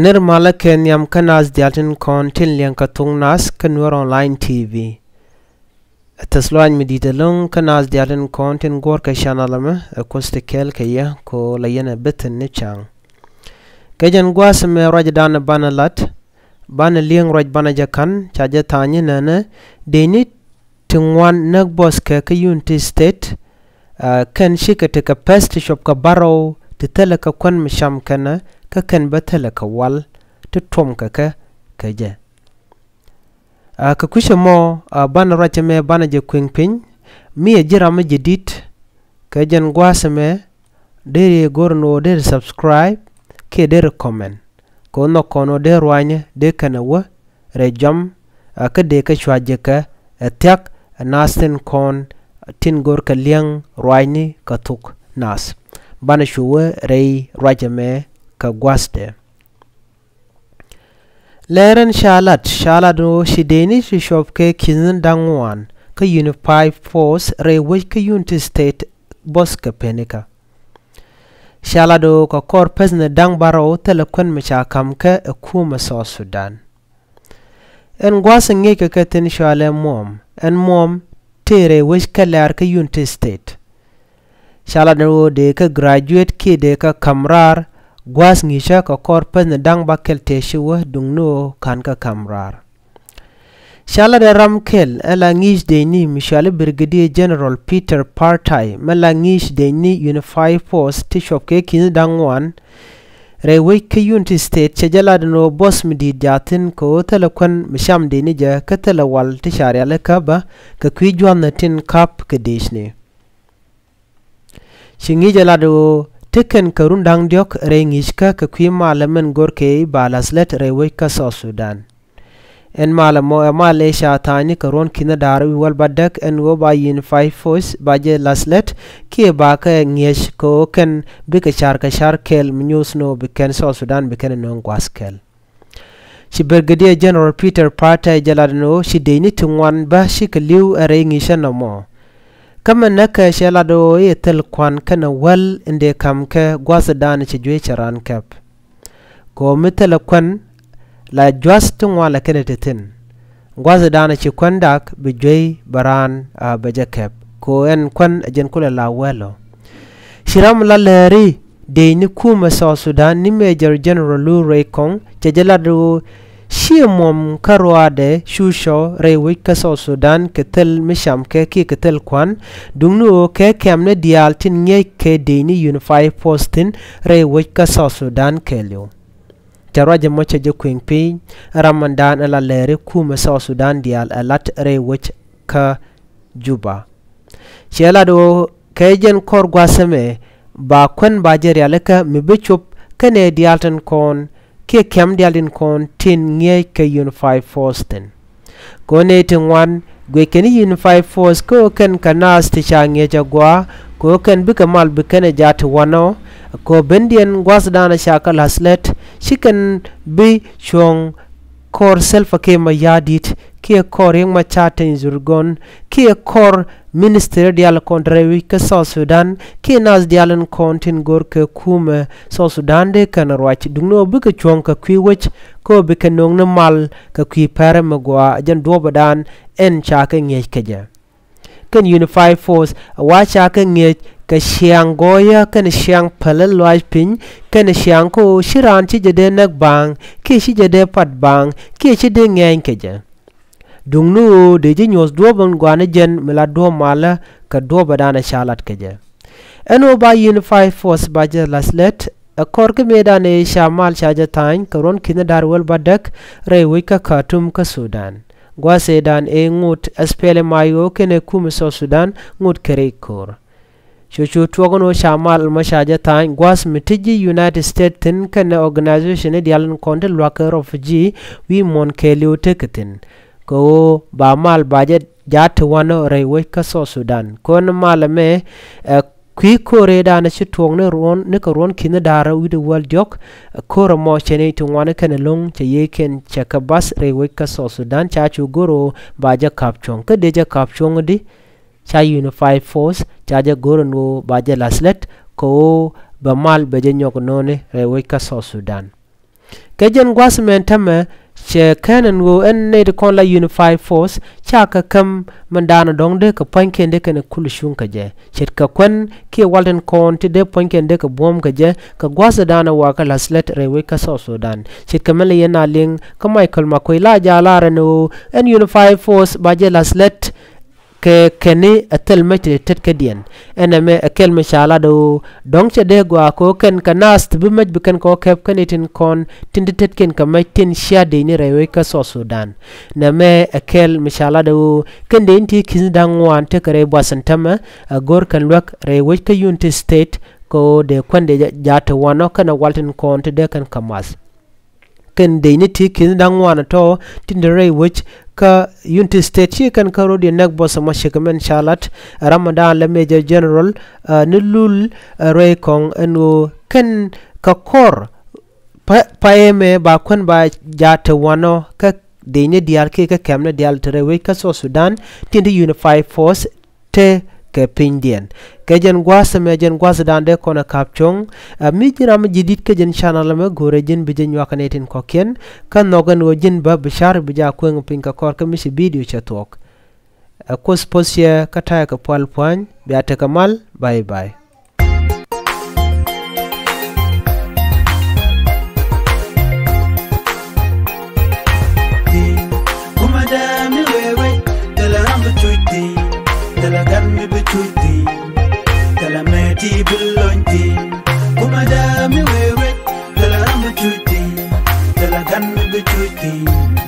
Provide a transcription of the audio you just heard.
Aner malaken yam kanas dialtin kon tin liang ka thoknath ka Nuer online TV. Tasloan medidalung kanas dialtin kon tin gor ka shanalama akustikel ka ya ko layana bitin ni chang. Kajan gwas me rajdan banalat bana liang raj bana jakan chaja tanya nana deni tingwan nagbos ka Unity State kan shikata ka pest shop ka baro titala ka kwan misham kana ka kan batala ka wal tutom ka ja ka kusha mo bana racha me bana je kwingpin mi jira me jedit ka jan gwasa me dere gorno dere subscribe ke dere comment ko no kono de rwanya de kana wa re jam ka de ka shwaje ka tak nasten kon tin gor ka liang rwani ka tuk nas bana shuwa re racha me ka gwaste Läär shalado shideni shop ke kizin dangwan ka Unified Force re which ka Unity State boss ka penika shalado ka kor pesne dang baro telekon mecha kam ka kuma South Sudan en gwasa nge ka tin shale mom en mom tere which ka Läär ka Unity State shalado de ka graduate ki de ka kamrar gwas ngisha ka korpes na dang bakel teshiwa dungno kan ka kamrar shala de ramkel ala ngish de ni mishale Brigadier General Peter Partai mala ngish de ni Unified Force tishop ke kin dangwan rewe ke Unity State chajala no boss midi jatin ko telekon misham de ni ja ka telawal tishari ala kaba ka kwijwan na tin kap ke deshne shingi jala do Tiken karundang diok rengishka ka kwi malamen gorke balaslet rewe ka South Sudan. En malamo Malaysia tani karon kina daru wal badak en go ba Unified Force baje laslet ki ba ka ngesh ko ken bika shar kel news no biken South Sudan biken no gwaskel. Shi Brigadier General Peter Partai jaladno shi deni tungwan ba shi kliu rengisha no mo. Kama naka shalado yetel kwan kana wal inde kam ka gwasa dana ci jwe charan kap ko mitela kwan la jwas tungwa la kene tetin gwasa dana ci kwan dak bi jwe baran baja kap ko en kwan ajen kula la welo shiram la Läär de ni kuma South Sudan ni Major General Läär kong jajalado shi mom karwade shusho rewe ka South Sudan ketel misham ke ki ketel kwan dungnu ke kemne dial tin nye ke deni Unified Force tin rewe ka South Sudan kelyo tarwaje mocha je kwingpi ramandan ala Läär kuma South Sudan dial alat rewe ka Juba shela do kejen kor gwaseme ba kwan bajeri alaka mibichup kane dial tin kon ke kem dialin kon tin nge ke Unified Force tin ko ne tin wan gwe ken Unified Force ko ken kanas ti change jagwa ko ken bika mal bikene jati wano ko bendien gwas dana shakal haslet shiken bi chong kor selfa ke mayadit ke kor yang machaten zurgon ke kor minister dial kontrewi ke South Sudan ke nas dialan kontin gor ke kuma South Sudan de kan rwach dungno bika chong ka kwiwech ko bika nong na mal ka kwi pare magwa jan dobadan en chaka ngej keja kan Unified Force wa chaka ngej ka shiang goya kan shiang palal lwaj pin kan shiang ko shiran chi jade nak bang ke shi jade pat bang ke shi de ngeng keja dungnu de je nyos doban gwana jen mila do mala ka do badana shalat keje eno ba Unified Force baje laslet akor ke medane shamal shaja tan karon kina darwal badak rewe ka Khartoum ka Sudan gwase dan ngut aspele mayo kene kum South Sudan ngut kere kor chuchu tuogono shamal mashaja tan gwas mitiji United States tin kana organization dialan konde lwaka refugee wi mon kelio teketin ko ba mal baje jati wano rewe ka South Sudan kon malame kwi kore da na chitong ne ron ne ka ron kin dara wi de wal jok kora mo chene to wane kan long che yeken chaka bas rewe ka South Sudan cha chu goro baje kapchong ka deja kapchong di cha Unified Force cha ja goro no baje laslet ko ba mal baje nyok none rewe ka South Sudan kejen gwasmen tame che kanen wo en ne de kon la unified force cha ka kam mandana dong de ka panken de kan kul shun ka je chet ka kwen ke walden kon te de panken de ka bom ka je ka gwasa dana wa ka laslet rewe ka so Sudan chet ka mele yana ling ka Michael Makoy la jala reno en unified force ba je laslet ke keni atel mete tet ke dien eneme akel mishala do dong che de gwa ko ken kanast bi maj bi ken ko kep kenitin kon tindi tet ken ka tin sha de ni rewe ka so Sudan neme akel mishala do ken de inti kin dang wan te kare basantama gor kan lok rewe ka unity state ko de kwande jata wano kana waltin kon te de kan kamas ken de ni ti kin dang wan to tindi rewe ka unity state chi kan karo di nek boss ma shikamen shalat Ramadan le major general nilul re kong enu ken ka kor paeme ba kwen ba jata wano ka de ni dial ke ka kamna dial tere we ka so Sudan tindi unified force te ke pindien ke jen gwasa me jen gwasa dande kona kapchong mi jiram jidit ke jen channel me gore jen bi jen wakanetin koken kan nogan wo jen ba bishar bija kweng pinka kor ka misi video chatok ko sposia kata ka pal point bi ate kamal bye bye Kuma da mi wewe, dala ambu chuti, dala gan mi bi chuti.